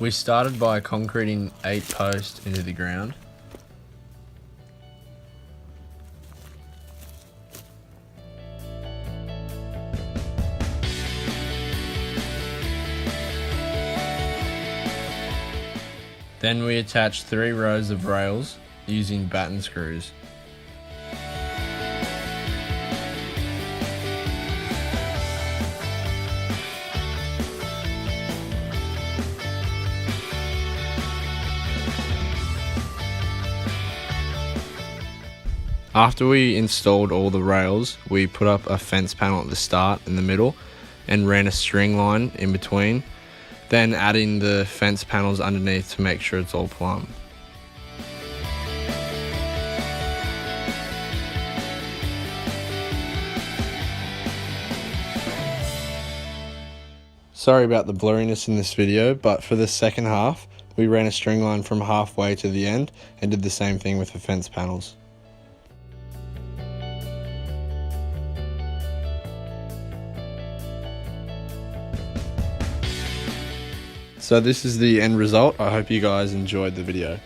We started by concreting 8 posts into the ground. Then we attached 3 rows of rails using batten screws. After we installed all the rails, we put up a fence panel at the start in the middle and ran a string line in between, then adding the fence panels underneath to make sure it's all plumb. Sorry about the blurriness in this video, but for the second half, we ran a string line from halfway to the end and did the same thing with the fence panels. So this is the end result. I hope you guys enjoyed the video.